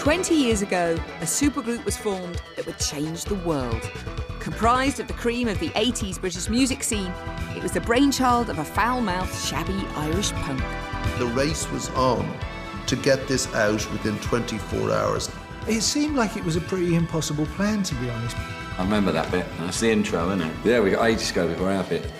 20 years ago, a supergroup was formed that would change the world. Comprised of the cream of the 80s British music scene, it was the brainchild of a foul-mouthed, shabby Irish punk. The race was on to get this out within 24 hours. It seemed like it was a pretty impossible plan, to be honest. I remember that bit. That's the intro, isn't it? Yeah, we got ages to go before our bit.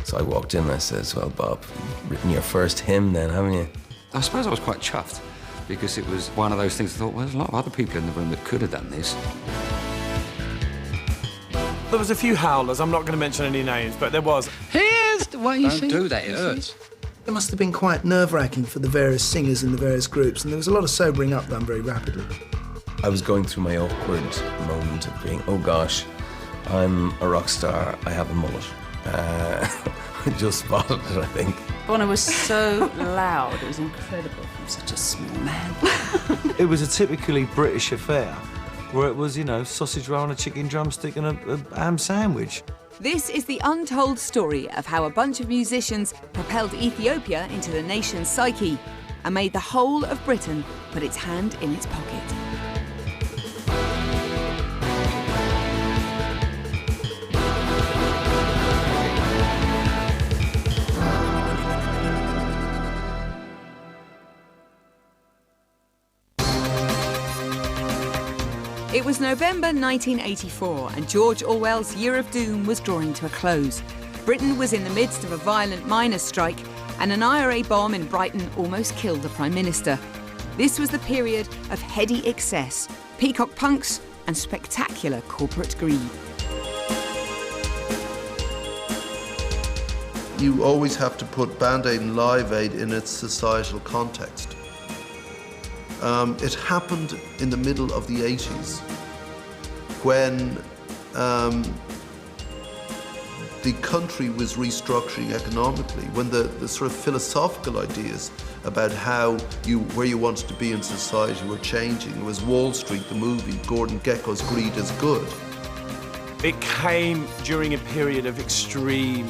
So I walked in and I says, well, Bob, you've written your first hymn then, haven't you? I suppose I was quite chuffed, because it was one of those things I thought, well, there's a lot of other people in the room that could have done this. There was a few howlers, I'm not going to mention any names, but there was. Here's the way you Don't do that, it hurts. It must have been quite nerve-wracking for the various singers in the various groups, and there was a lot of sobering up done very rapidly. I was going through my awkward moment of being, oh gosh, I'm a rock star, I have a mullet. I just spotted it, I think. Bono was so loud, it was incredible from such a small man. It was a typically British affair, where it was, you know, sausage roll and a chicken drumstick and a ham sandwich. This is the untold story of how a bunch of musicians propelled Ethiopia into the nation's psyche and made the whole of Britain put its hand in its pocket. It was November 1984 and George Orwell's Year of Doom was drawing to a close. Britain was in the midst of a violent miners' strike and an IRA bomb in Brighton almost killed the Prime Minister. This was the period of heady excess, peacock punks and spectacular corporate greed. You always have to put Band Aid and Live Aid in its societal context. It happened in the middle of the 80s when the country was restructuring economically, when the sort of philosophical ideas about where you wanted to be in society were changing. It was Wall Street, the movie, Gordon Gekko's Greed is Good. It came during a period of extreme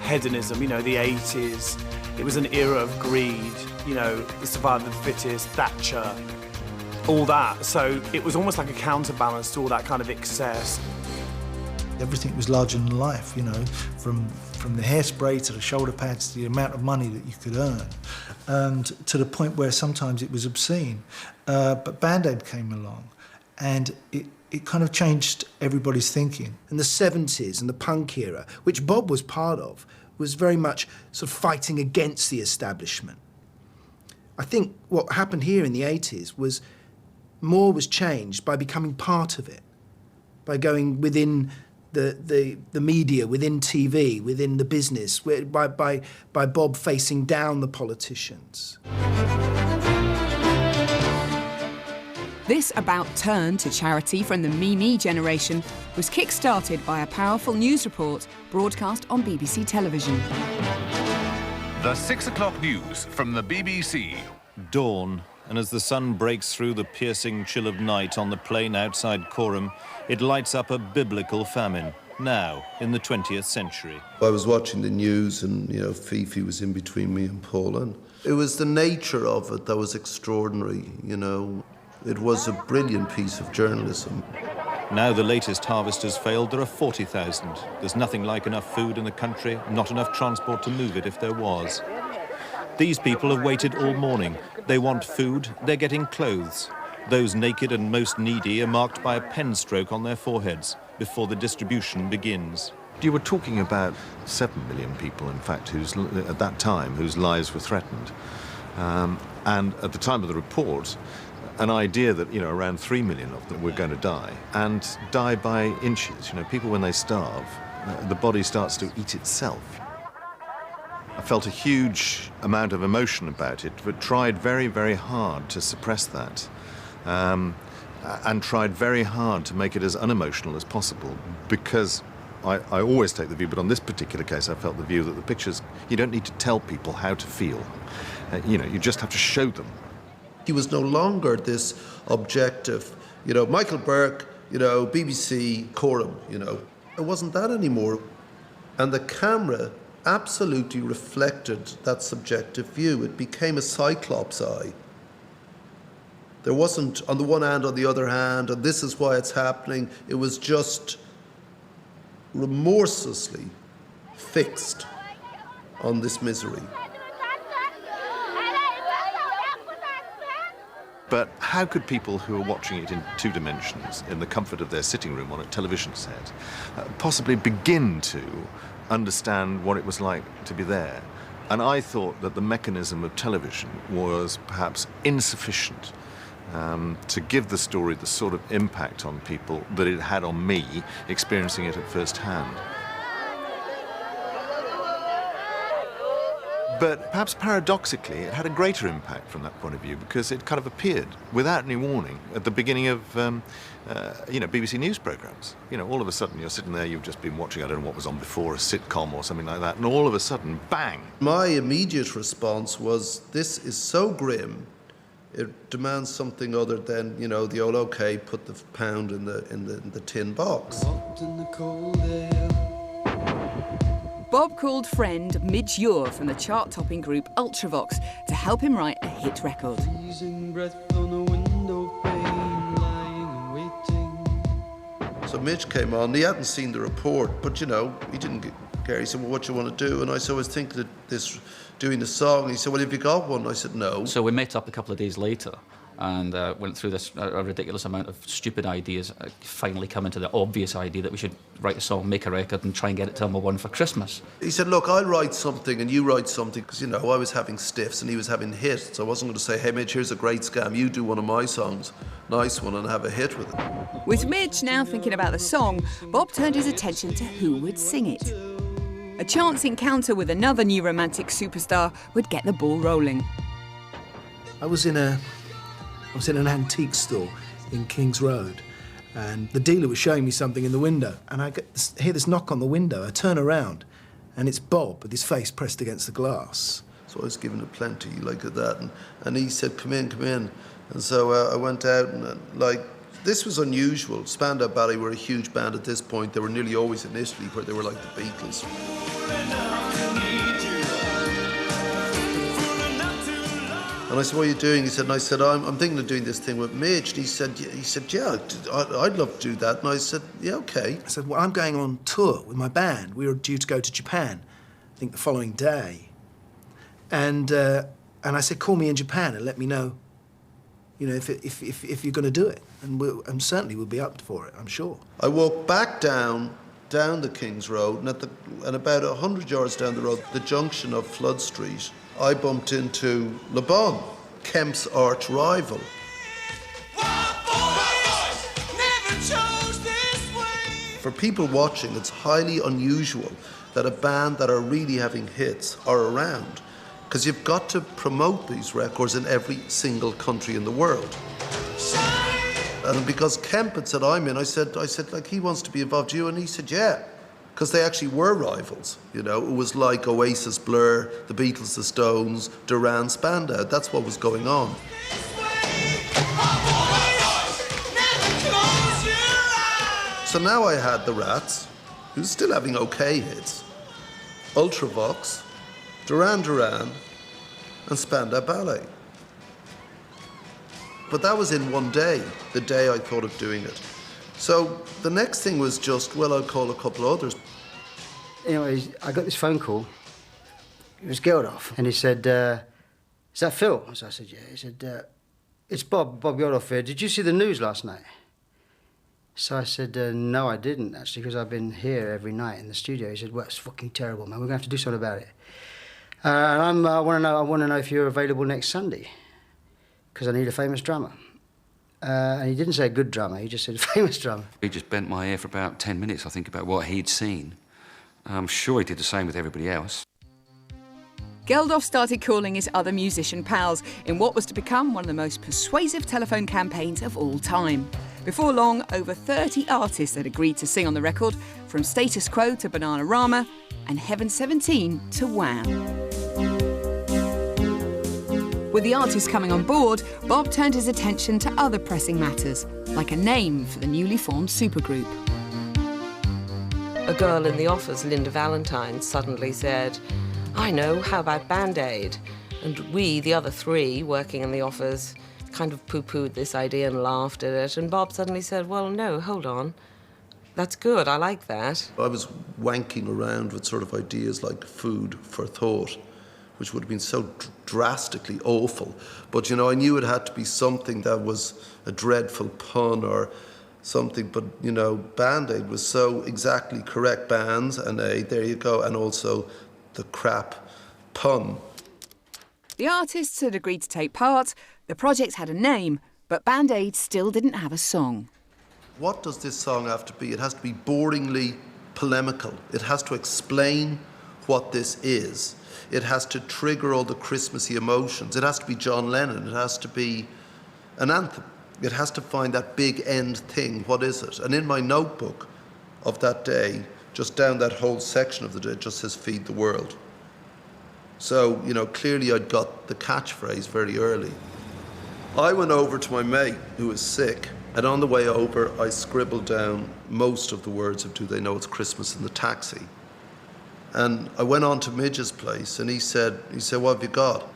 hedonism, you know, the 80s. It was an era of greed, you know, the survival of the fittest, Thatcher, all that. So it was almost like a counterbalance to all that kind of excess. Everything was larger than life, you know, from the hairspray to the shoulder pads to the amount of money that you could earn, and to the point where sometimes it was obscene. But Band Aid came along, and it kind of changed everybody's thinking. And the 70s and the punk era, which Bob was part of, was very much sort of fighting against the establishment. I think what happened here in the 80s was more was changed by becoming part of it, by going within the media, within TV, within the business, by Bob facing down the politicians. This about-turn to charity from the Me generation was kick-started by a powerful news report broadcast on BBC television. The 6 o'clock news from the BBC. Dawn, and as the sun breaks through the piercing chill of night on the plain outside Coram, it lights up a biblical famine, now in the 20th century. I was watching the news and, you know, Fifi was in between me and Paul, and it was the nature of it that was extraordinary, you know. It was a brilliant piece of journalism. Now the latest harvest has failed, there are 40,000. There's nothing like enough food in the country, not enough transport to move it if there was. These people have waited all morning. They want food, they're getting clothes. Those naked and most needy are marked by a pen stroke on their foreheads before the distribution begins. You were talking about 7 million people, in fact, at that time, whose lives were threatened. And at the time of the report, an idea that, you know, around 3 million of them were going to die, and die by inches. You know, people, when they starve, the body starts to eat itself. I felt a huge amount of emotion about it, but tried very, very hard to suppress that, and tried very hard to make it as unemotional as possible, because I always take the view, but on this particular case I felt the view that the pictures, you don't need to tell people how to feel. You know, you just have to show them. He was no longer this objective, you know, Michael Burke, you know, BBC, Coram, you know. It wasn't that anymore. And the camera absolutely reflected that subjective view. It became a cyclops eye. There wasn't on the one hand, on the other hand, and this is why it's happening. It was just remorselessly fixed on this misery. But how could people who are watching it in 2 dimensions, in the comfort of their sitting room on a television set, possibly begin to understand what it was like to be there? And I thought that the mechanism of television was perhaps insufficient to give the story the sort of impact on people that it had on me, experiencing it at first hand. But perhaps paradoxically, it had a greater impact from that point of view because it kind of appeared without any warning at the beginning of, BBC News programmes. All of a sudden you're sitting there, you've just been watching, I don't know what was on before, a sitcom or something like that, and all of a sudden, bang! My immediate response was, this is so grim, it demands something other than, the old, okay, put the pound in the tin box. Bob called friend Midge Ure from the chart-topping group Ultravox to help him write a hit record. So Midge came on, he hadn't seen the report, but he didn't care. He said, well, what do you want to do? And I said, I was thinking of doing the song. And he said, well, have you got one? I said, no. So we met up a couple of days later and went through this a ridiculous amount of stupid ideas, finally coming to the obvious idea that we should write a song, make a record, and try and get it to number 1 for Christmas. He said, look, I'll write something and you write something, because, I was having stiffs and he was having hits, so I wasn't going to say, hey, Midge, here's a great scam, you do one of my songs, nice one, and have a hit with it. With Midge now thinking about the song, Bob turned his attention to who would sing it. A chance encounter with another new romantic superstar would get the ball rolling. I was in an antique store in King's Road, and the dealer was showing me something in the window, and I hear this knock on the window. I turn around, and it's Bob with his face pressed against the glass. So I was giving it plenty like that, and he said, come in. And so I went out, and this was unusual. Spandau Ballet were a huge band at this point. They were nearly always in Italy, where they were like the Beatles. And I said, what are you doing? He said, and I said, I'm thinking of doing this thing with Midge. And he said, yeah, I'd love to do that. And I said, yeah, okay. I said, well, I'm going on tour with my band. We were due to go to Japan, I think the following day. And I said, call me in Japan and let me know, if you're going to do it. And certainly we'll be up for it, I'm sure. I walked back down the King's Road, and about 100 yards down the road, the junction of Flood Street, I bumped into Le Bon, Kemp's arch rival. For people watching, it's highly unusual that a band that are really having hits are around, because you've got to promote these records in every single country in the world. And because Kemp had said, I'm in, I said, he wants to be involved, you? And he said, yeah. Because they actually were rivals, It was like Oasis, Blur, the Beatles, the Stones, Duran, Spandau. That's what was going on. So now I had the Rats, who's still having okay hits, Ultravox, Duran Duran, and Spandau Ballet. But that was in one day, the day I thought of doing it. So the next thing was just, well, I'll call a couple of others. Anyway, I got this phone call. It was Geldof, and he said, is that Phil? So I said, yeah. He said, it's Bob Geldof here. Did you see the news last night? So I said, no, I didn't, actually, because I've been here every night in the studio. He said, well, it's fucking terrible, man. We're going to have to do something about it. And I want to know if you're available next Sunday, because I need a famous drummer. And he didn't say a good drummer, he just said a famous drummer. He just bent my ear for about 10 minutes, I think, about what he'd seen. I'm sure he did the same with everybody else. Geldof started calling his other musician pals in what was to become one of the most persuasive telephone campaigns of all time. Before long, over 30 artists had agreed to sing on the record, from Status Quo to Bananarama and Heaven 17 to Wham. With the artists coming on board, Bob turned his attention to other pressing matters, like a name for the newly formed supergroup. A girl in the office, Linda Valentine, suddenly said, I know, how about Band-Aid? And we, the other three working in the office, kind of poo-pooed this idea and laughed at it. And Bob suddenly said, well, no, hold on. That's good, I like that. I was wanking around with sort of ideas like food for thought, which would have been so drastically awful. But, you know, I knew it had to be something that was a dreadful pun or something. But, you know, Band-Aid was so exactly correct. Bands and aid, there you go. And also the crap pun. The artists had agreed to take part, the project had a name, but Band-Aid still didn't have a song. What does this song have to be? It has to be boringly polemical. It has to explain what this is. It has to trigger all the Christmassy emotions. It has to be John Lennon. It has to be an anthem. It has to find that big end thing. What is it? And in my notebook of that day, just down that whole section of the day, it just says feed the world. So, you know, clearly I'd got the catchphrase very early. I went over to my mate who was sick, and on the way over, I scribbled down most of the words of Do They Know It's Christmas in the taxi. And I went on to Midge's place, and he said, what have you got?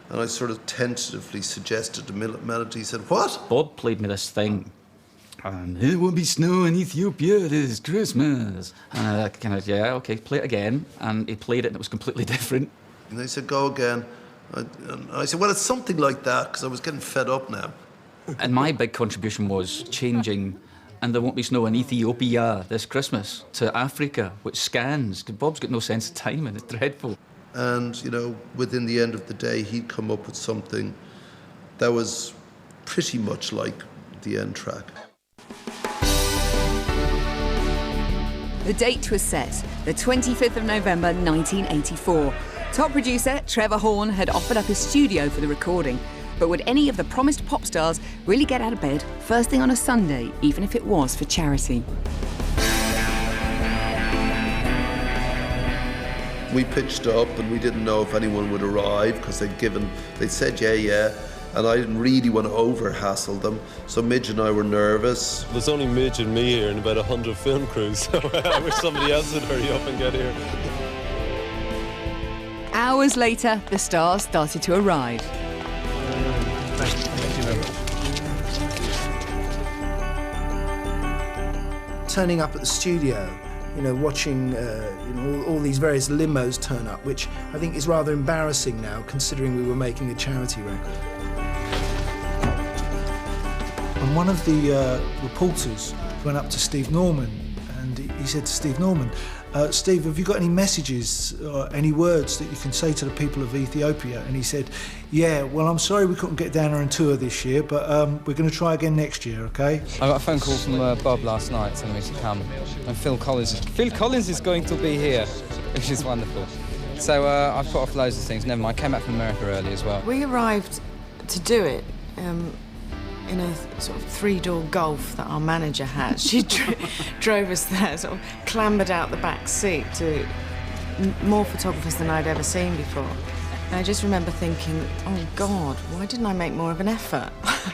And I sort of tentatively suggested a melody. He said, what? Bob played me this thing. It will be snow in Ethiopia this Christmas. And I kind of, yeah, okay, play it again. And he played it, and it was completely different. And they said, go again. And I said, well, it's something like that, because I was getting fed up now. And my big contribution was changing "and there won't be snow in Ethiopia this Christmas" to Africa, which scans, because Bob's got no sense of timing, it's dreadful. And, you know, within the end of the day, he'd come up with something that was pretty much like the end track. The date was set, the 25th of November 1984. Top producer Trevor Horn had offered up his studio for the recording. But would any of the promised pop stars really get out of bed first thing on a Sunday, even if it was for charity? We pitched up and we didn't know if anyone would arrive because they'd said yeah, and I didn't really want to over-hassle them. So Midge and I were nervous. There's only Midge and me here and about 100 film crews, so I wish somebody else would hurry up and get here. Hours later, the stars started to arrive. Turning up at the studio, you know, watching all these various limos turn up, which I think is rather embarrassing now, considering we were making a charity record. And one of the reporters went up to Steve Norman, and he said to Steve Norman, Steve, have you got any messages or any words that you can say to the people of Ethiopia? And he said, yeah, well, I'm sorry we couldn't get down there and tour this year, but we're going to try again next year, OK? I got a phone call from Bob last night telling me to come, and Phil Collins is going to be here, which is wonderful. So I've put off loads of things. Never mind, I came back from America early as well. We arrived to do it in a sort of three-door Golf that our manager had. She drove us there, sort of clambered out the back seat to more photographers than I'd ever seen before. And I just remember thinking, oh God, why didn't I make more of an effort? I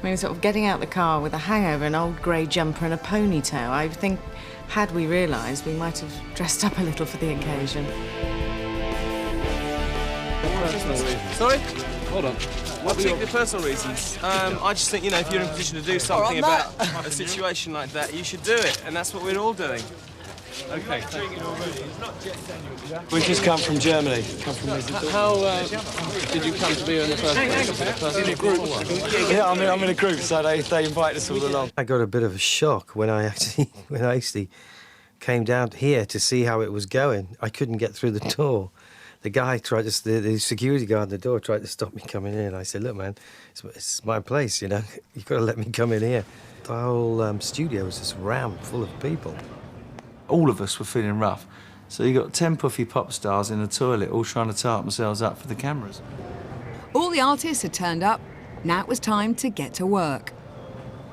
mean, sort of getting out the car with a hangover, an old grey jumper and a ponytail. I think, had we realised, we might have dressed up a little for the occasion. Sorry? Hold on. I'll take the personal reasons. I just think, you know, if you're in a position to do something about a situation like that, you should do it, and that's what we're all doing. Okay. We just come from Germany. How did you come to be in the first place? In a group? Yeah, I'm in a group, so they invite us all along. I got a bit of a shock when I actually came down here to see how it was going. I couldn't get through the door. The guy tried to, the security guard at the door tried to stop me coming in. I said, look, man, it's my place, you know. You've got to let me come in here. The whole studio was just rammed full of people. All of us were feeling rough. So you got 10 puffy pop stars in a toilet all trying to tart themselves up for the cameras. All the artists had turned up. Now it was time to get to work.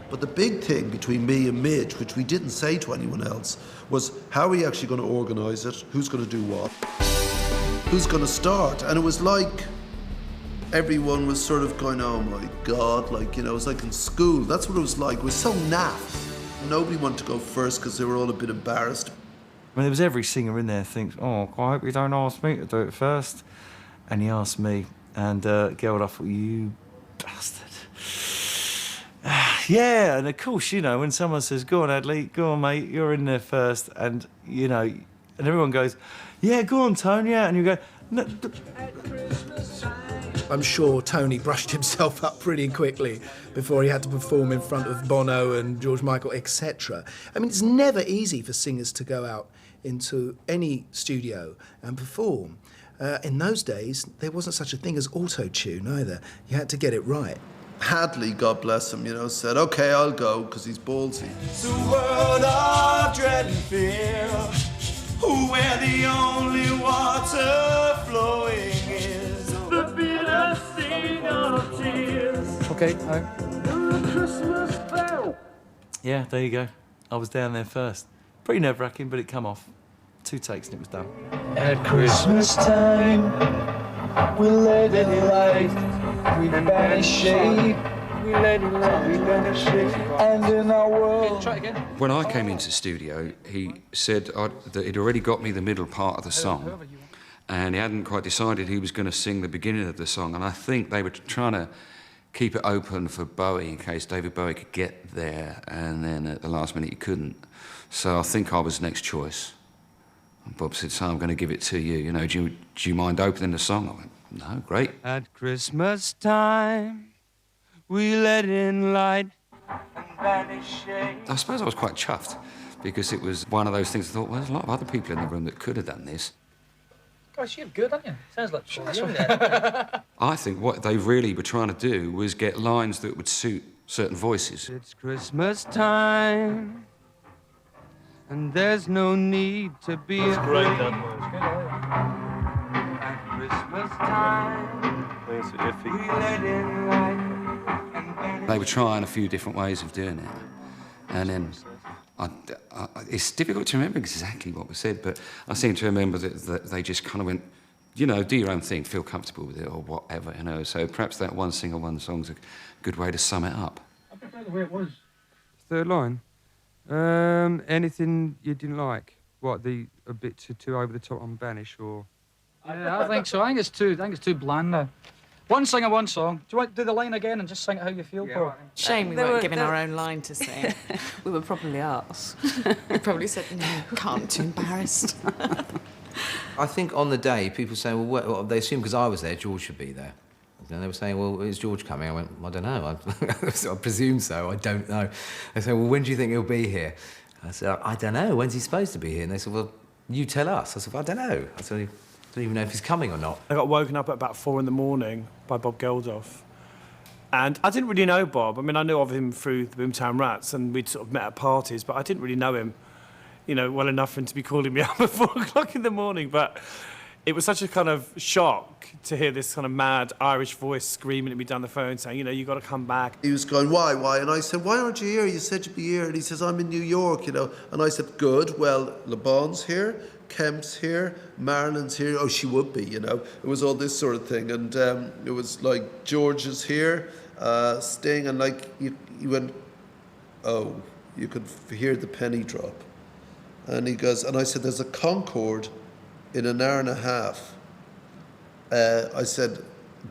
But the big thing between me and Midge, which we didn't say to anyone else, was how are we actually going to organise it? Who's going to do what? Who's going to start? And it was like everyone was sort of going, oh my God, like, you know, it was like in school. That's what it was like. It was so naff. Nobody wanted to go first because they were all a bit embarrassed. I mean, there was every singer in there thinks, oh, I hope you don't ask me to do it first. And he asked me, and Geldof thought, you bastard. Yeah, and of course, you know, when someone says, go on, Adley, go on, mate, you're in there first, and, you know, and everyone goes, yeah, go on, Tony, yeah, and you go, no. I'm sure Tony brushed himself up pretty quickly before he had to perform in front of Bono and George Michael, etc. I mean, it's never easy for singers to go out into any studio and perform. In those days, there wasn't such a thing as auto-tune either. You had to get it right. Hadley, God bless him, you know, said, OK, I'll go, because he's ballsy. It's a world of dread and fear, where the only water flowing is the bitter sting of tears. OK, no. The Christmas bell. Yeah, there you go. I was down there first. Pretty nerve-wracking, but it come off. 2 takes and it was done. At Christmas time, we let it light, we banish shade, we let it light, we banish shade, and in our world... Try again. When I came into the studio, he said that he'd already got me the middle part of the song, and he hadn't quite decided he was going to sing the beginning of the song, and I think they were trying to keep it open for Bowie in case David Bowie could get there, and then at the last minute he couldn't. So I think I was next choice. And Bob said, so I'm going to give it to you. You know, do you mind opening the song? I went, no, great. At Christmas time, we let in light and banish shade. I suppose I was quite chuffed because it was one of those things I thought, well, there's a lot of other people in the room that could have done this. Gosh, you're good, aren't you? Sounds like fun. I think what they really were trying to do was get lines that would suit certain voices. It's Christmas time, and there's no need to be afraid. Great, that At Christmas time, was. That's iffy. we let in light and banish. They were trying a few different ways of doing it. And then it's difficult to remember exactly what was said, but I seem to remember that they just kind of went, you know, do your own thing, feel comfortable with it or whatever, you know. So perhaps that one singer, one song's a good way to sum it up. I prefer the way it was. Third line. Anything you didn't like? What, a bit too over the top on Banish, or? Yeah, I think so. I think it's too bland now. One singer, one song. Do you want to do the line again and just sing it how you feel, Paul? Shame we weren't given our own line to sing. We were probably asked. We probably said, no, can't, too embarrassed. I think on the day, people say, well, they assume because I was there, George should be there. And they were saying, well, is George coming? I went, I don't know. I presume so. I don't know. They said, well, when do you think he'll be here? I said, I don't know. When's he supposed to be here? And they said, well, you tell us. I said, well, I don't know. I said, I don't even know if he's coming or not. I got woken up at about 4 in the morning by Bob Geldof. And I didn't really know Bob. I mean, I knew of him through the Boomtown Rats, and we'd sort of met at parties, but I didn't really know him, you know, well enough for him to be calling me up at 4 o'clock in the morning. But it was such a kind of shock to hear this kind of mad Irish voice screaming at me down the phone saying, you know, you got to come back. He was going, why? And I said, why aren't you here? You said you'd be here. And he says, I'm in New York, you know. And I said, good, well, Le Bon's here, Kemp's here, Marilyn's here. Oh, she would be, you know. It was all this sort of thing. And it was like, George is here, Sting, and like, you went, oh, you could hear the penny drop. And he goes, and I said, there's a Concorde in an hour and a half. I said,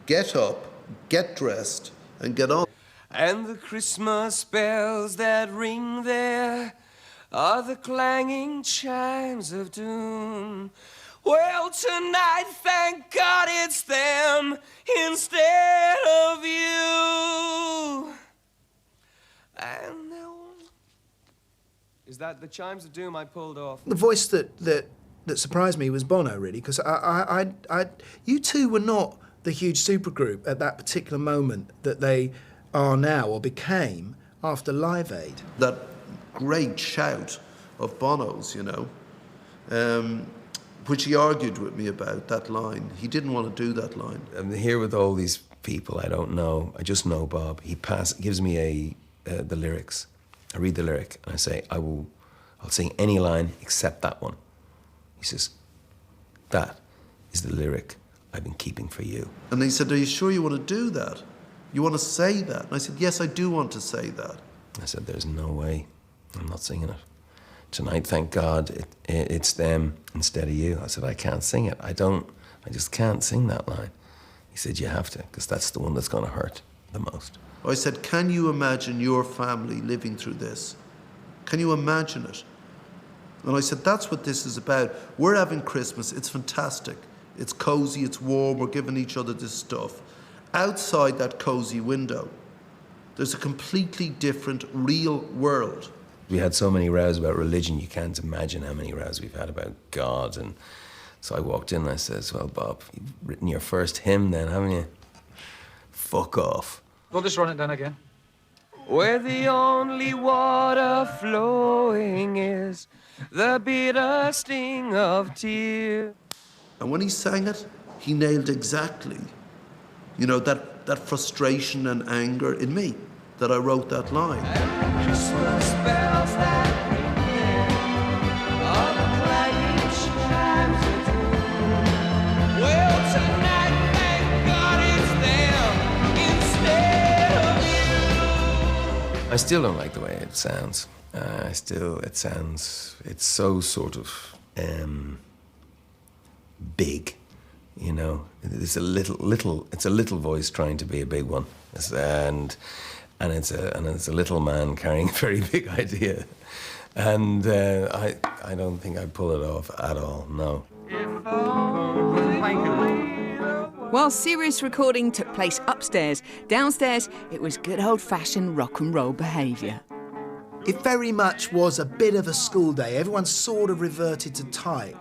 get up, get dressed, and get on. And the Christmas bells that ring there are the clanging chimes of doom. Well, tonight, thank God it's them instead of you. And there was... Is that the chimes of doom I pulled off? The voice that surprised me was Bono, really, because you two were not the huge supergroup at that particular moment that they are now or became after Live Aid. That great shout of Bono's, you know, which he argued with me about, that line. He didn't want to do that line. I'm here with all these people I don't know. I just know Bob. He gives me the lyrics. I read the lyric and I say, I'll sing any line except that one. He says, that is the lyric I've been keeping for you. And he said, are you sure you want to do that? You want to say that? And I said, yes, I do want to say that. I said, there's no way. I'm not singing it. Tonight, thank God, it's them instead of you. I said, I can't sing it. I just can't sing that line. He said, you have to, because that's the one that's going to hurt. the most. I said, can you imagine your family living through this? Can you imagine it? And I said, that's what this is about. We're having Christmas, it's fantastic. It's cozy, it's warm, we're giving each other this stuff. Outside that cozy window, there's a completely different, real world. We had so many rows about religion, you can't imagine how many rows we've had about God. And so I walked in and I says, well, Bob, you've written your first hymn then, haven't you? Fuck off. We'll just run it down again. Where the only water flowing is the bitter sting of tears. And when he sang it, he nailed exactly, you know, that frustration and anger in me, that I wrote that line. Christmas bells that ring there are the clanging chimes of doom. Well, tonight, thank God it's them instead of you. I still don't like the way it sounds. It's so sort of big, you know. It's a little voice trying to be a big one, and it's a little man carrying a very big idea, and I don't think I'd pull it off at all. No. While serious recording took place upstairs, downstairs it was good old-fashioned rock and roll behaviour. It very much was a bit of a school day. Everyone sort of reverted to type.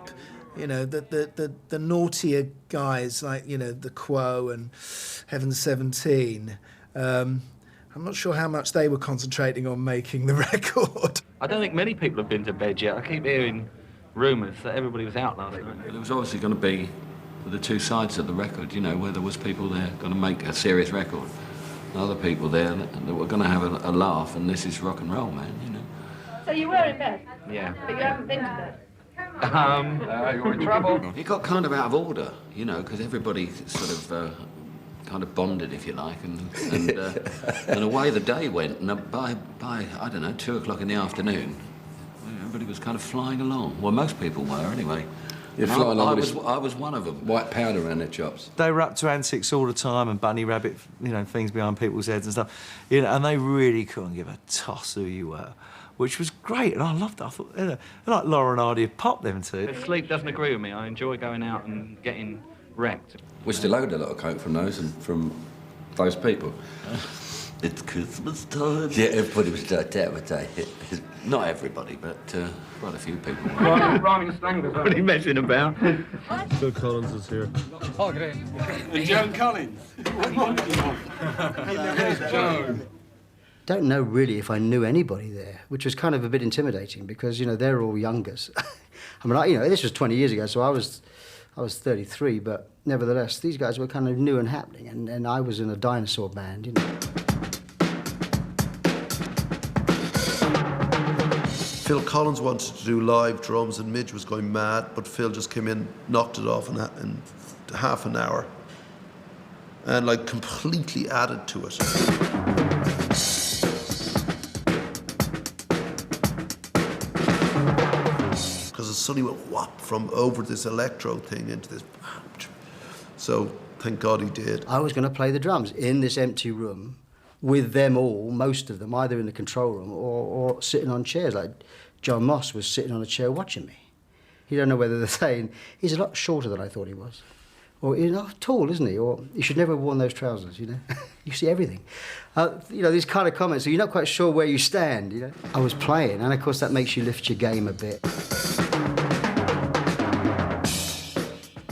You know, the naughtier guys like, you know, the Quo and Heaven 17. I'm not sure how much they were concentrating on making the record. I don't think many people have been to bed yet. I keep hearing rumours that everybody was out last night. It was obviously going to be the two sides of the record, you know, where there was people there going to make a serious record, and other people there that were going to have a laugh, and this is rock and roll, man, you know. So you were in bed? Yeah. But you haven't been to bed? You're in trouble. It got kind of out of order, you know, because everybody sort of kind of bonded, if you like, and away the day went. And by I don't know, 2 o'clock in the afternoon, everybody was kind of flying along. Well, most people were anyway. You're flying along. I was one of them. White powder around their chops. They were up to antics all the time and bunny rabbit, you know, things behind people's heads and stuff. You know, and they really couldn't give a toss who you were, which was great, and I loved it. I thought, you know, they're like Laura and Hardy of pop, them two. Sleep doesn't agree with me. I enjoy going out and getting wrecked. We still owed a lot of coke from those and from those people. It's Christmas time. Yeah, everybody was like that, would they? Not everybody, but quite a few people. Rhyming slang as well. What are you messing about? Phil Collins is here. Oh, great. And Joan Collins. Joan. Don't know really if I knew anybody there, which was kind of a bit intimidating because, you know, they're all youngers. I mean, you know, this was 20 years ago, so I was 33, but nevertheless, these guys were kind of new and happening, and I was in a dinosaur band, you know. Phil Collins wanted to do live drums and Midge was going mad, but Phil just came in, knocked it off in half an hour, and like completely added to it. Because it suddenly went whop from over this electro thing into this. So thank God he did. I was going to play the drums in this empty room with them all, most of them, either in the control room or sitting on chairs. Like John Moss was sitting on a chair watching me. You don't know whether they're saying, he's a lot shorter than I thought he was. Or, you know, tall, isn't he? Or, you should never have worn those trousers, you know? You see everything. You know, these kind of comments, so you're not quite sure where you stand, you know? I was playing, and of course that makes you lift your game a bit.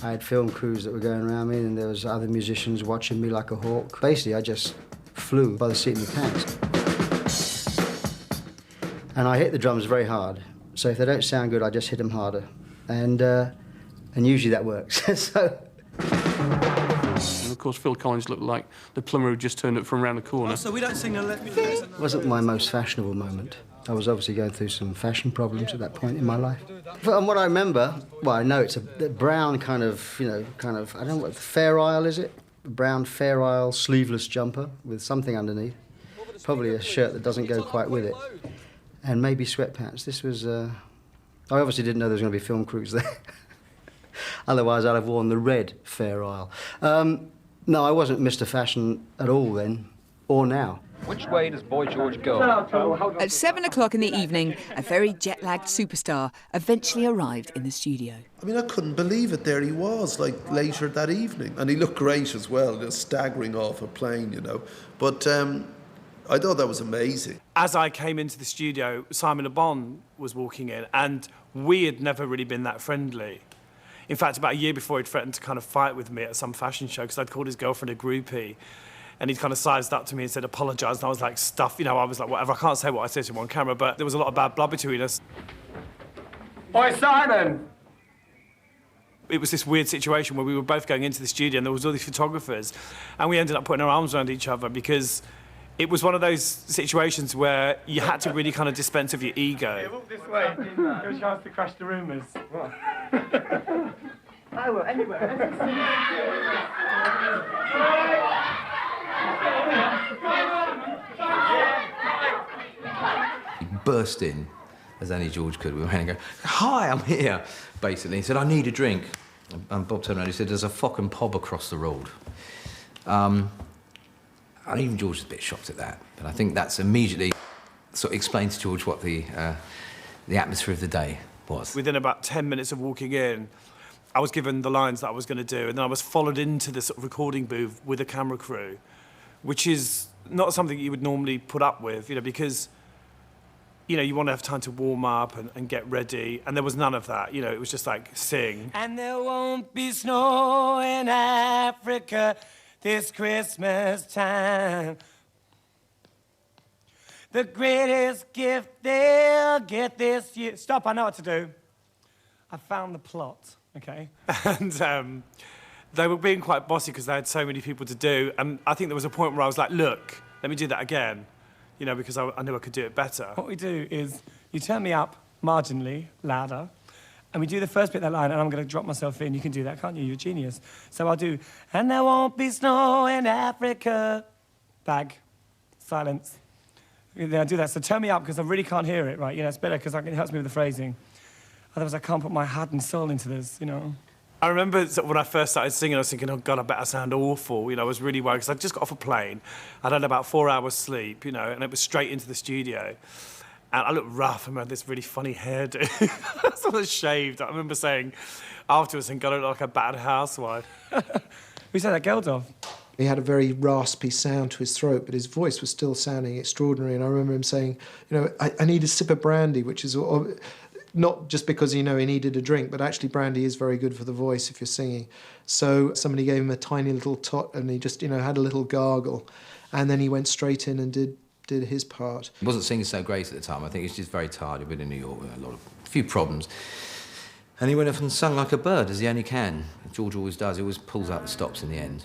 I had film crews that were going around me, and there was other musicians watching me like a hawk. Basically, I just flew by the seat of my pants. And I hit the drums very hard, so if they don't sound good, I just hit them harder. And usually that works, so... And of course, Phil Collins looked like the plumber who just turned up from around the corner. Oh, so we don't sing a It wasn't my most fashionable moment. I was obviously going through some fashion problems at that point in my life. From what I remember, well, I know it's a brown kind of, you know, I don't know what, Fair Isle, is it? A brown Fair Isle sleeveless jumper with something underneath. Probably a shirt that doesn't go quite with it. And maybe sweatpants. This was, I obviously didn't know there was going to be film crews there. Otherwise, I'd have worn the red Fair Isle. No, I wasn't Mr. Fashion at all then. or now. Which way does Boy George go? At 7 o'clock in the evening, a very jet-lagged superstar eventually arrived in the studio. I mean, I couldn't believe it. There he was, like, later that evening. And he looked great as well, just staggering off a plane, you know. But I thought that was amazing. As I came into the studio, Simon Le Bon was walking in, and we had never really been that friendly. In fact, about a year before, he'd threatened to kind of fight with me at some fashion show because I'd called his girlfriend a groupie. And he'd kind of sized up to me and said, apologise. And I was like, stuff, you know, I was like, whatever. I can't say what I said to him on camera, but there was a lot of bad blood between us. Oi, Simon! It was this weird situation where we were both going into the studio and there was all these photographers, and we ended up putting our arms around each other because it was one of those situations where you had to really kind of dispense of your ego. Yeah, walk this way. Give us a chance to crash the rumours. I will, anywhere. He burst in, as only George could. We went and go, "Hi, I'm here," basically. He said, "I need a drink." And Bob turned around and he said, "There's a fock and pob across the road." And even George was a bit shocked at that. But I think that's immediately sort of explained to George what the atmosphere of the day was. Within about 10 minutes of walking in, I was given the lines that I was going to do, and then I was followed into the sort of recording booth with a camera crew, which is not something you would normally put up with, you know, because, you know, you want to have time to warm up and get ready, and there was none of that, you know, it was just like, sing. And there won't be snow in Africa this Christmas time. The greatest gift they'll get this year. Stop, I know what to do. I found the plot, okay? And they were being quite bossy because they had so many people to do, and I think there was a point where I was like, look, let me do that again, you know, because I knew I could do it better. What we do is you turn me up marginally louder, and we do the first bit of that line, and I'm going to drop myself in. You can do that, can't you? You're a genius. So I'll do, and there won't be snow in Africa. Bag. Silence. Then I do that. So turn me up, because I really can't hear it, right? You know, it's better because it helps me with the phrasing. Otherwise, I can't put my heart and soul into this, you know? I remember when I first started singing, I was thinking, oh, God, I better sound awful. You know, I was really worried, because I'd just got off a plane. I'd had about 4 hours sleep, you know, and it was straight into the studio. And I looked rough, and I had this really funny hairdo. So I was shaved. I remember saying afterwards, God, I look like a bad housewife. Who said that, Geldof? He had a very raspy sound to his throat, but his voice was still sounding extraordinary. And I remember him saying, you know, I need a sip of brandy, which is not just because, you know, he needed a drink, but actually brandy is very good for the voice if you're singing. So somebody gave him a tiny little tot, and he just, you know, had a little gargle. And then he went straight in and did his part. He wasn't singing so great at the time. I think he was just very tired. He'd been in New York with a few problems. And he went off and sung like a bird, as he only can. George always does. He always pulls out the stops in the end.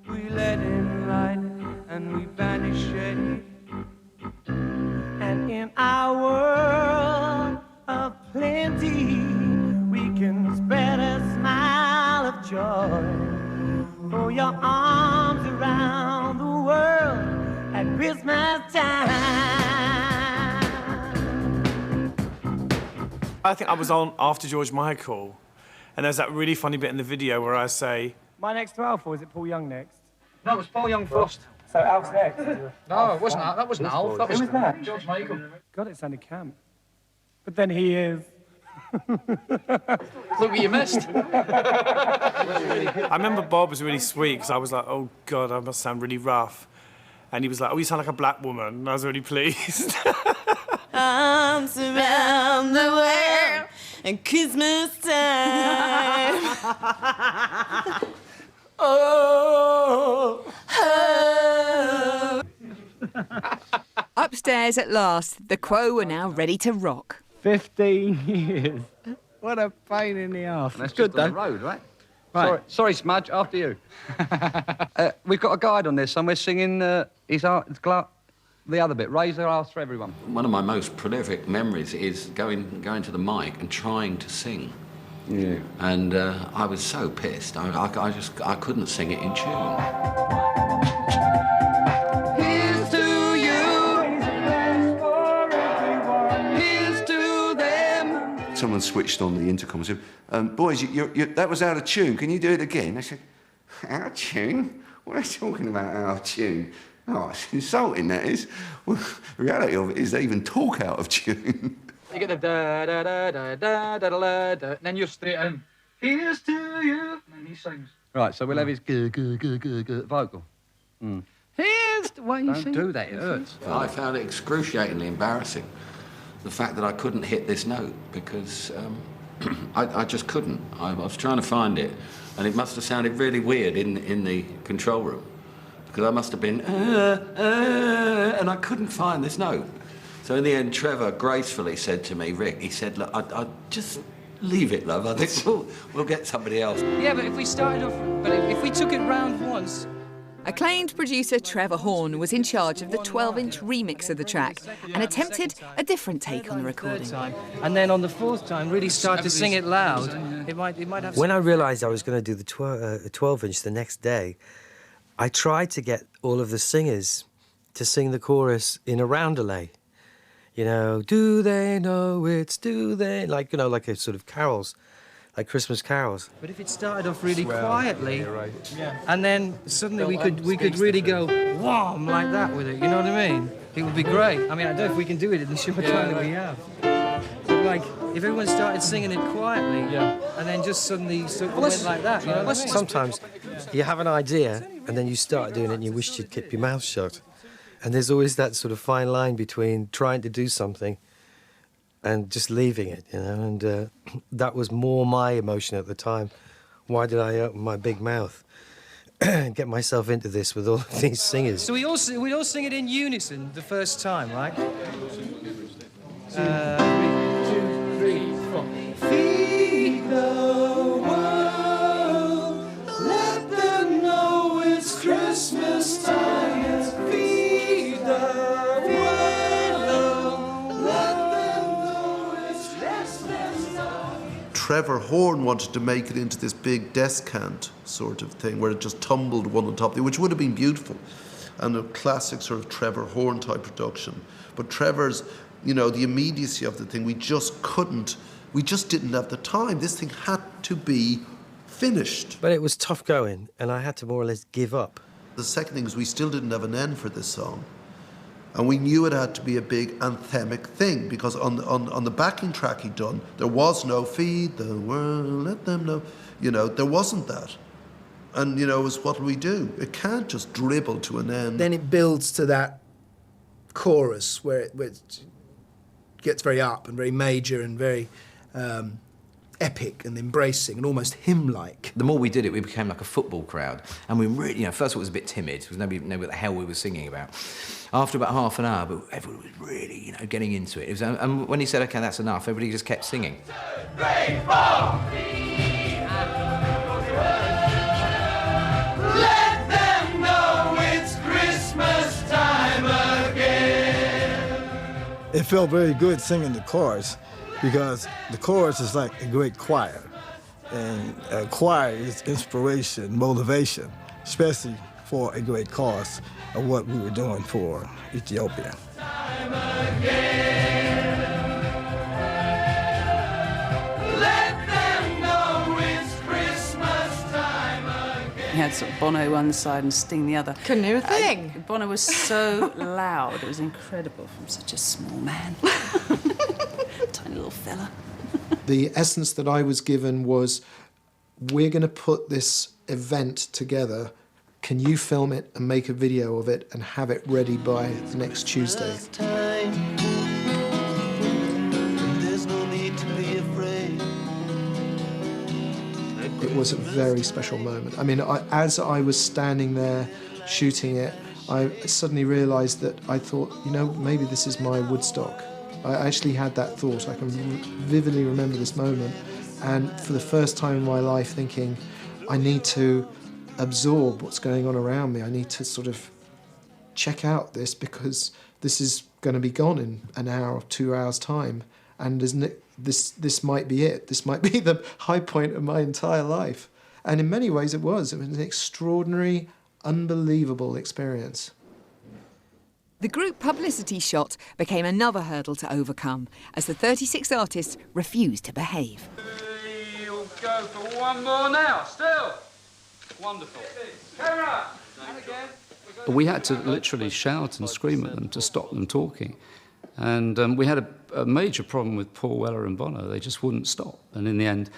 We let in light and we banish it. And in our world of plenty, we can spread a smile of joy. Throw your arms around the world at Christmas time. I think I was on after George Michael, and there's that really funny bit in the video where I say, My next to Alf, or is it Paul Young next? No, it was Paul Young first. So Alf's next? No, it wasn't. That wasn't Alf. That was Who was that? George Michael. God, it sounded camp. But then he is. Look what you missed. I remember Bob was really sweet, because I was like, oh, God, I must sound really rough. And he was like, oh, you sound like a black woman. And I was really pleased. Arms around the world at Christmas time. Oh, oh. Upstairs at last, the Quo were now ready to rock. 15 years. What a pain in the arse. That's good, just on though. the road, right? Right. Sorry, Smudge, after you. We've got a guide on this, and we're singing the other bit, Raise Their Arse for Everyone. One of my most prolific memories is going to the mic and trying to sing. Yeah. And I was so pissed. I couldn't sing it in tune. here's to you. Here's to them. Someone switched on the intercom and said, boys, that was out of tune. Can you do it again? I said, out of tune? What are you talking about, out of tune? Oh, it's insulting, that is. Well, the reality of it is they even talk out of tune. You get the da-da-da-da-da-da-da-da, and then you're straight in. Here's to you, and then he sings. Right, so we'll have his vocal. Here's to what you Don't do that, it hurts. I found it excruciatingly embarrassing, the fact that I couldn't hit this note, because I just couldn't. I was trying to find it, and it must have sounded really weird in the control room, because I must have been, and I couldn't find this note. So in the end, Trevor gracefully said to me, Rick, he said, look, I just leave it, love. I think we'll get somebody else. Yeah, but if we started off, if we took it round once. Acclaimed producer Trevor Horn was in charge of the 12-inch remix of the track and attempted a different take on the recording. And then on the fourth time, really start to sing it loud. It might have. When I realised I was going to do the 12-inch the next day, I tried to get all of the singers to sing the chorus in a roundelay. You know, do they know it's, do they? Like, you know, like a sort of carols, like Christmas carols. But if it started off really quietly, and then suddenly we could really go wham like that with it. You know what I mean? It would be great. I mean, I don't know if we can do it in the short time that we have. But like, if everyone started singing it quietly, and then just suddenly went like that. You know what I mean? Sometimes you have an idea, and then you start doing it, and you wish you'd keep your mouth shut. And there's always that sort of fine line between trying to do something and just leaving it, you know, and that was more my emotion at the time. Why did I open my big mouth and get myself into this with all of these singers? So we all sing it in unison the first time, right? 2, 3, 4. Feed the world, let them know it's Christmas time. Feed the world, let them know it's Christmas time. Trevor Horn wanted to make it into this big descant sort of thing where it just tumbled one on top of the other, which would have been beautiful and a classic sort of Trevor Horn type production. But Trevor's, you know, the immediacy of the thing, we just didn't have the time. This thing had to be finished. But it was tough going, and I had to more or less give up. The second thing is we still didn't have an end for this song. And we knew it had to be a big anthemic thing, because on the backing track he'd done, there was no feed the world, let them know. You know, there wasn't that. And, you know, it was what do we do? It can't just dribble to an end. Then it builds to that chorus where it gets very up and very major and very epic and embracing and almost hymn-like. The more we did it, we became like a football crowd. And we really, you know, first of all, it was a bit timid, because nobody knew what the hell we were singing about. After about half an hour, but everyone was really, you know, getting into it. And when he said, OK, that's enough, everybody just kept singing. 2, 3, 4. Let them know it's Christmas time again. It felt very good singing the chorus, because the chorus is like a great choir. And a choir is inspiration, motivation, especially for a great cause of what we were doing for Ethiopia. He had sort of Bono one side and Sting the other. Couldn't hear a thing. Bono was so loud. It was incredible from such a small man. Tiny little fella. The essence that I was given was, we're going to put this event together. Can you film it and make a video of it and have it ready by the next Tuesday? There's no need to be afraid. It was a very special moment. I mean, as I was standing there shooting it, I suddenly realised that I thought, you know, maybe this is my Woodstock. I actually had that thought. I can vividly remember this moment. And for the first time in my life thinking, I need to absorb what's going on around me. I need to sort of check out this, because this is going to be gone in an hour or 2 hours' time. And this might be it. This might be the high point of my entire life. And in many ways it was. It was an extraordinary, unbelievable experience. The group publicity shot became another hurdle to overcome as the 36 artists refused to behave. We'll go for one more now, still. Wonderful. Camera! And again. We've we had to literally shout and scream at them to stop them talking. And we had a major problem with Paul Weller and Bono. They just wouldn't stop. And in the end,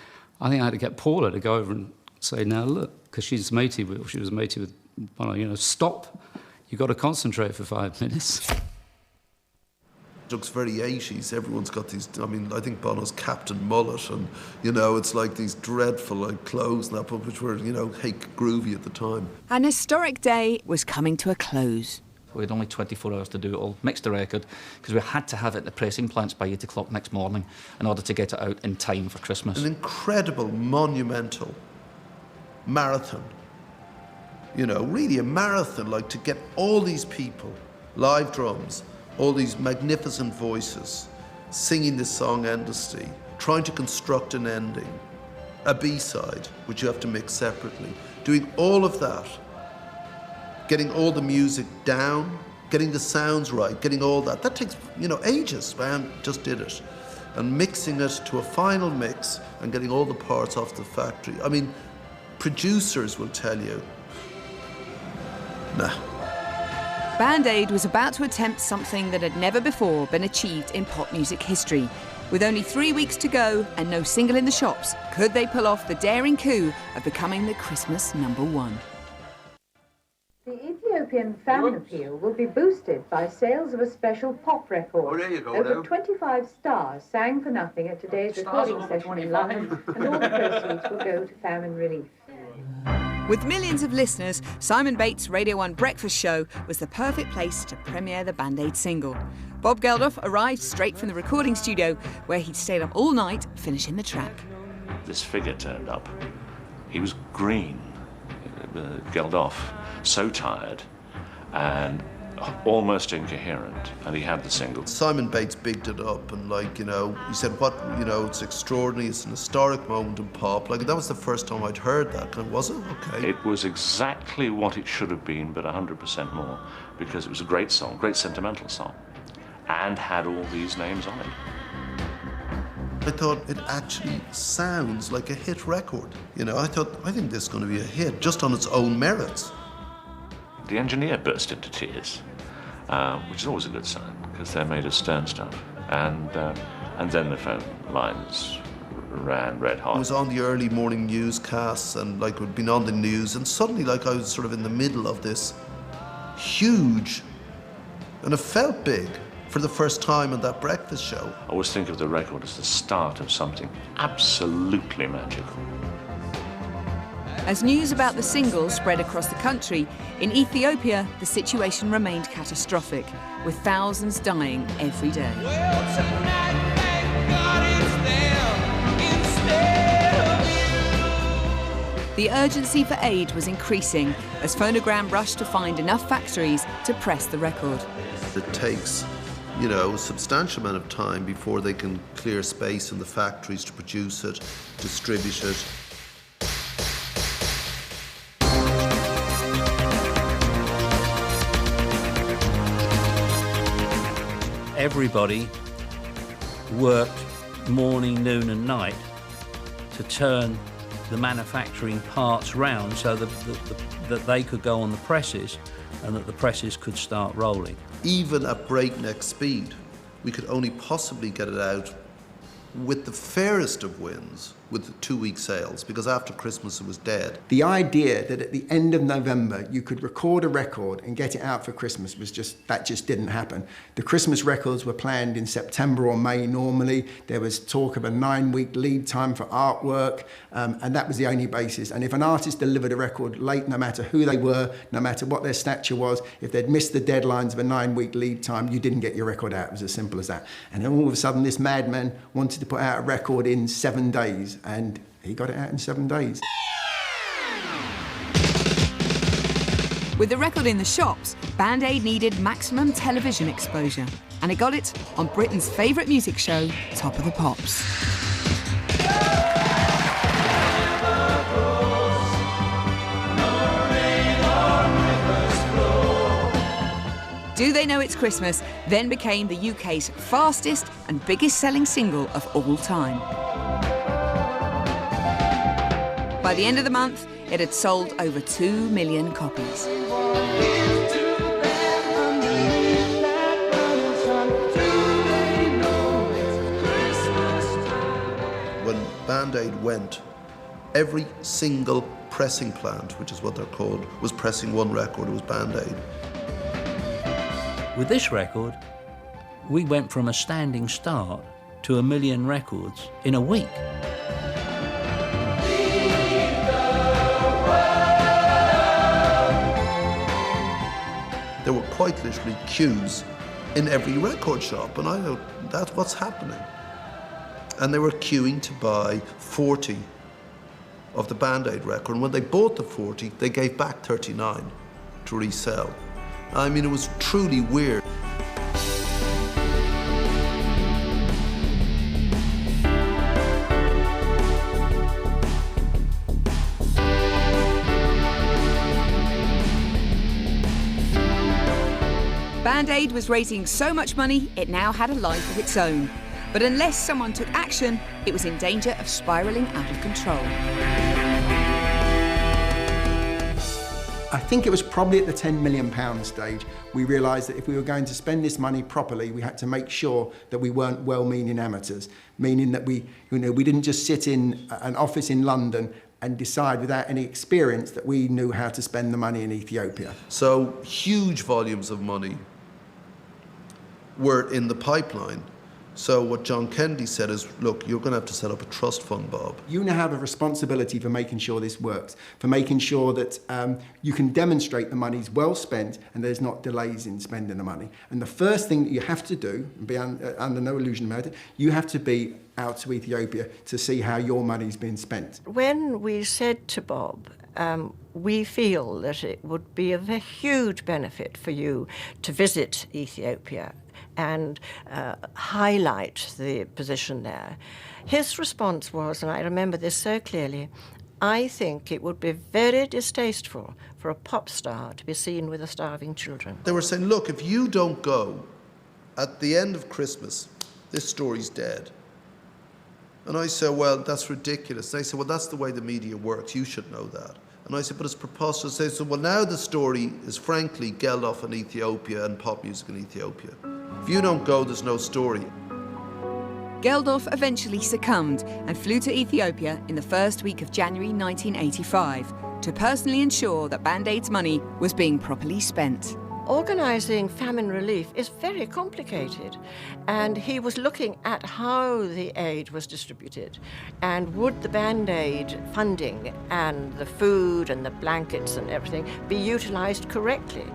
I think I had to get Paula to go over and say, now look, because she was matey with Bono, stop. You've got to concentrate for 5 minutes. It looks very 80s. Everyone's got these, I think Bono's Captain Mullet, and, it's like these dreadful clothes and that, which were, groovy at the time. An historic day was coming to a close. We had only 24 hours to do it all, mix the record, because we had to have it at the pressing plants by 8 o'clock next morning in order to get it out in time for Christmas. An incredible, monumental marathon. Really a marathon, to get all these people, live drums, all these magnificent voices, singing this song endlessly, trying to construct an ending, a B-side, which you have to mix separately, doing all of that, getting all the music down, getting the sounds right, getting all that. That takes, ages. Man just did it. And mixing it to a final mix and getting all the parts off the factory. Producers will tell you, nah. Band Aid was about to attempt something that had never before been achieved in pop music history. With only 3 weeks to go and no single in the shops, could they pull off the daring coup of becoming the Christmas #1? The Ethiopian famine appeal will be boosted by sales of a special pop record. Oh, there you go, Over now. 25 stars sang for nothing at today's recording session in London, and all the proceeds will go to famine relief. With millions of listeners, Simon Bates' Radio 1 Breakfast Show was the perfect place to premiere the Band Aid single. Bob Geldof arrived straight from the recording studio, where he'd stayed up all night finishing the track. This figure turned up. He was green, Geldof, so tired and almost incoherent, and he had the single. Simon Bates bigged it up and he said, it's extraordinary, it's an historic moment in pop. That was the first time I'd heard that. Was it? Okay. It was exactly what it should have been, but 100% more, because it was a great song, great sentimental song, and had all these names on it. I thought it actually sounds like a hit record. I think this is going to be a hit just on its own merits. The engineer burst into tears, which is always a good sign, because they're made of stern stuff. And then the phone lines ran red hot. I was on the early morning newscasts and we'd been on the news, and suddenly I was sort of in the middle of this huge, and it felt big for the first time on that breakfast show. I always think of the record as the start of something absolutely magical. As news about the single spread across the country, in Ethiopia, the situation remained catastrophic, with thousands dying every day. The urgency for aid was increasing as Phonogram rushed to find enough factories to press the record. It takes, a substantial amount of time before they can clear space in the factories to produce it, distribute it. Everybody worked morning, noon and night to turn the manufacturing parts round so that they could go on the presses and that the presses could start rolling. Even at breakneck speed, we could only possibly get it out with the fairest of winds, with 2-week sales, because after Christmas it was dead. The idea that at the end of November you could record a record and get it out for Christmas that just didn't happen. The Christmas records were planned in September or May normally. There was talk of a 9-week lead time for artwork, and that was the only basis. And if an artist delivered a record late, no matter who they were, no matter what their stature was, if they'd missed the deadlines of a 9-week lead time, you didn't get your record out. It was as simple as that. And then all of a sudden this madman wanted to put out a record in 7 days, and he got it out in 7 days. With the record in the shops, Band Aid needed maximum television exposure, and it got it on Britain's favourite music show, Top of the Pops. Do They Know It's Christmas then became the UK's fastest and biggest selling single of all time. By the end of the month, it had sold over 2 million copies. Band-Aid went, every single pressing plant, which is what they're called, was pressing one record. It was Band-Aid. With this record, we went from a standing start to 1 million records in a week. There were quite literally queues in every record shop, and I thought, that's what's happening. And they were queuing to buy 40 of the Band-Aid record, and when they bought the 40, they gave back 39 to resell. I mean, it was truly weird. Band-Aid was raising so much money, it now had a life of its own. But unless someone took action, it was in danger of spiralling out of control. I think it was probably at the £10 million stage we realised that if we were going to spend this money properly, we had to make sure that we weren't well-meaning amateurs, meaning that we didn't just sit in an office in London and decide without any experience that we knew how to spend the money in Ethiopia. So huge volumes of money were in the pipeline. So what John Kennedy said is, look, you're going to have to set up a trust fund, Bob. You now have a responsibility for making sure this works, for making sure that you can demonstrate the money's well spent and there's not delays in spending the money. And the first thing that you have to do, and be under no illusion about it, you have to be out to Ethiopia to see how your money's been spent. When we said to Bob, we feel that it would be of a huge benefit for you to visit Ethiopia and highlight the position there. His response was, and I remember this so clearly, I think it would be very distasteful for a pop star to be seen with the starving children. They were saying, look, if you don't go at the end of Christmas, this story's dead. And I said, well, that's ridiculous. They said, well, that's the way the media works. You should know that. And I said, but it's preposterous. They said, well, now the story is frankly Geldof in Ethiopia and pop music in Ethiopia. If you don't go, there's no story. Geldof eventually succumbed and flew to Ethiopia in the first week of January 1985 to personally ensure that Band-Aid's money was being properly spent. Organising famine relief is very complicated, and he was looking at how the aid was distributed and would the Band-Aid funding and the food and the blankets and everything be utilised correctly.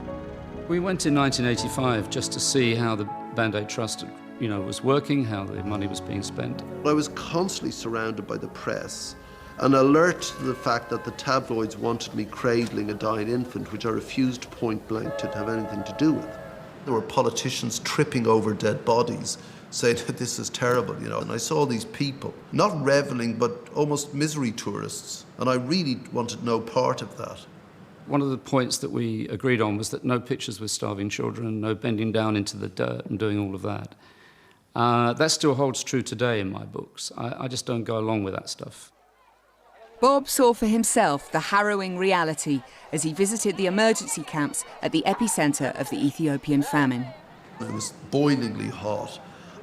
We went in 1985 just to see how the Band-Aid Trust was working, how the money was being spent. I was constantly surrounded by the press, and alert to the fact that the tabloids wanted me cradling a dying infant, which I refused point blank to have anything to do with. There were politicians tripping over dead bodies, saying that this is terrible, and I saw these people, not reveling, but almost misery tourists, and I really wanted no part of that. One of the points that we agreed on was that no pictures with starving children, no bending down into the dirt and doing all of that. That still holds true today in my books. I just don't go along with that stuff. Bob saw for himself the harrowing reality as he visited the emergency camps at the epicentre of the Ethiopian famine. It was boilingly hot.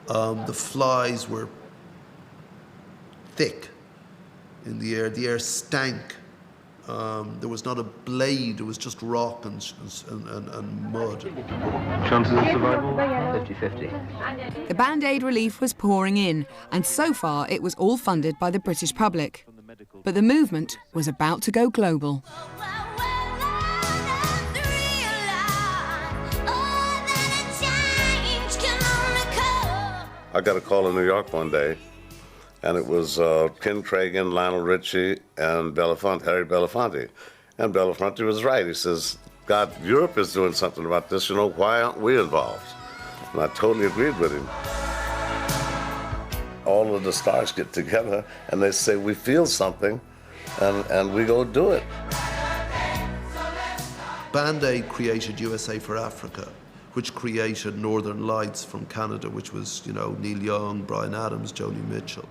The flies were thick in the air. The air stank. There was not a blade, it was just rock and mud. Chances of survival? 50-50. The Band-Aid relief was pouring in, and so far it was all funded by the British public. But the movement was about to go global. I got a call in New York one day, and it was Ken Cragen, Lionel Richie, and Harry Belafonte. And Belafonte was right. He says, God, Europe is doing something about this, why aren't we involved? And I totally agreed with him. All of the stars get together, and they say, we feel something, and we go do it. Band-Aid created USA for Africa, which created Northern Lights from Canada, which was, Neil Young, Bryan Adams, Joni Mitchell.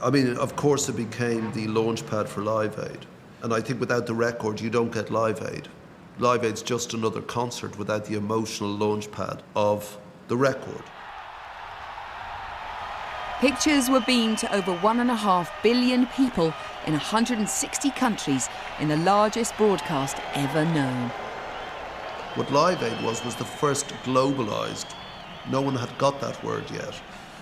I mean, of course, it became the launch pad for Live Aid. And I think without the record, you don't get Live Aid. Live Aid's just another concert without the emotional launch pad of the record. Pictures were beamed to over 1.5 billion people in 160 countries in the largest broadcast ever known. What Live Aid was the first globalised. No one had got that word yet.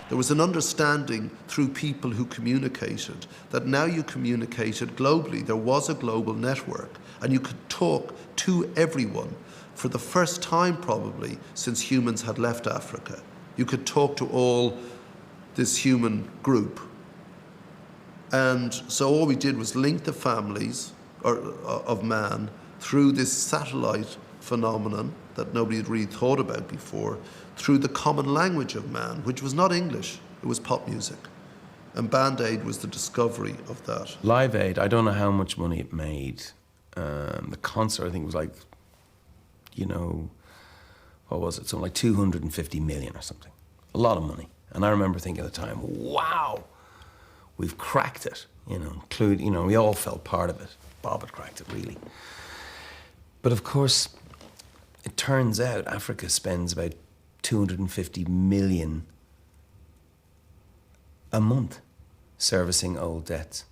There was an understanding through people who communicated that now you communicated globally. There was a global network and you could talk to everyone for the first time probably since humans had left Africa. You could talk to all this human group. And so all we did was link the families of man through this satellite phenomenon that nobody had really thought about before, through the common language of man, which was not English, it was pop music. And Band Aid was the discovery of that. Live Aid, I don't know how much money it made. The concert, I think, was like, you know, what was it? Something like 250 million or something. A lot of money. And I remember thinking at the time, wow, we've cracked it. You know, we all felt part of it. Bob had cracked it, really. But of course, it turns out Africa spends about 250 million a month servicing old debts.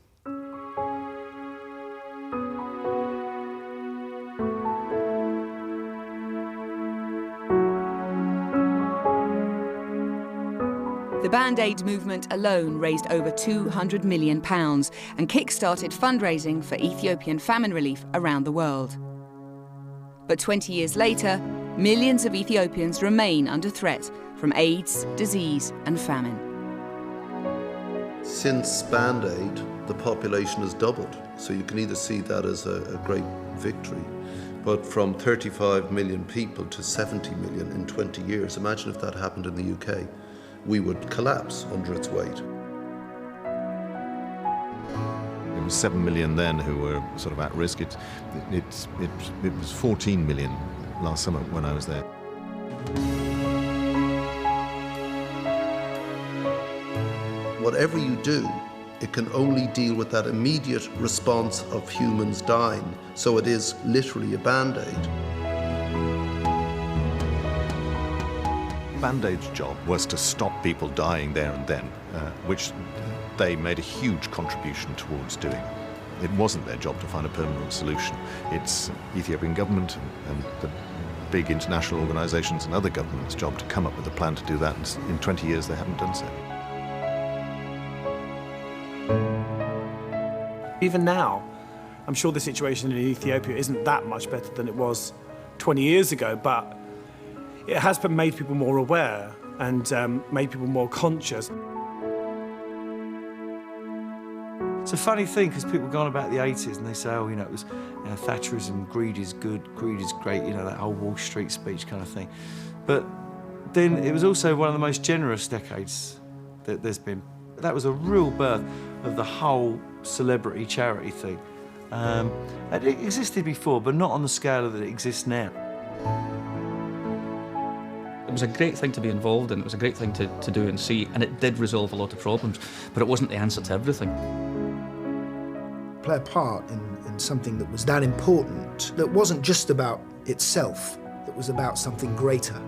The Band Aid movement alone raised over £200 million and kick-started fundraising for Ethiopian famine relief around the world. But 20 years later, millions of Ethiopians remain under threat from AIDS, disease and famine. Since Band Aid, the population has doubled. So you can either see that as a great victory, but from 35 million people to 70 million in 20 years, imagine if that happened in the UK. We would collapse under its weight. It was 7 million then who were sort of at risk. It was 14 million last summer when I was there. Whatever you do, it can only deal with that immediate response of humans dying. So it is literally a Band-Aid. Band-Aid's job was to stop people dying there and then, which they made a huge contribution towards doing. It wasn't their job to find a permanent solution. It's Ethiopian government and the big international organisations and other governments' job to come up with a plan to do that, and in 20 years they haven't done so. Even now, I'm sure the situation in Ethiopia isn't that much better than it was 20 years ago, but it has made people more aware and made people more conscious. It's a funny thing because people go on about the 80s and they say, oh, it was Thatcherism, greed is good, greed is great, that whole Wall Street speech kind of thing. But then it was also one of the most generous decades that there's been. That was a real birth of the whole celebrity charity thing. And it existed before, but not on the scale that it exists now. It was a great thing to be involved in, it was a great thing to do and see, and it did resolve a lot of problems, but it wasn't the answer to everything. Play a part in something that was that important, that wasn't just about itself, that was about something greater.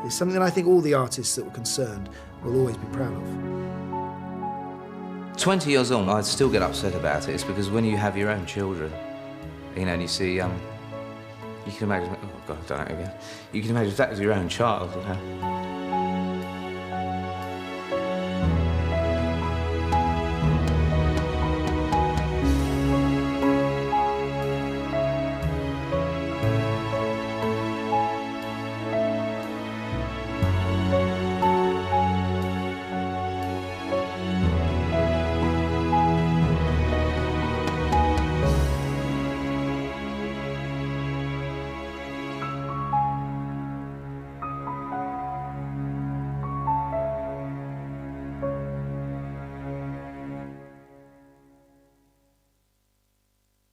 It's something that I think all the artists that were concerned will always be proud of. 20 years on, I still get upset about it. It's because when you have your own children, and you see, you can imagine, oh God, I've done it again. You can imagine if that was your own child,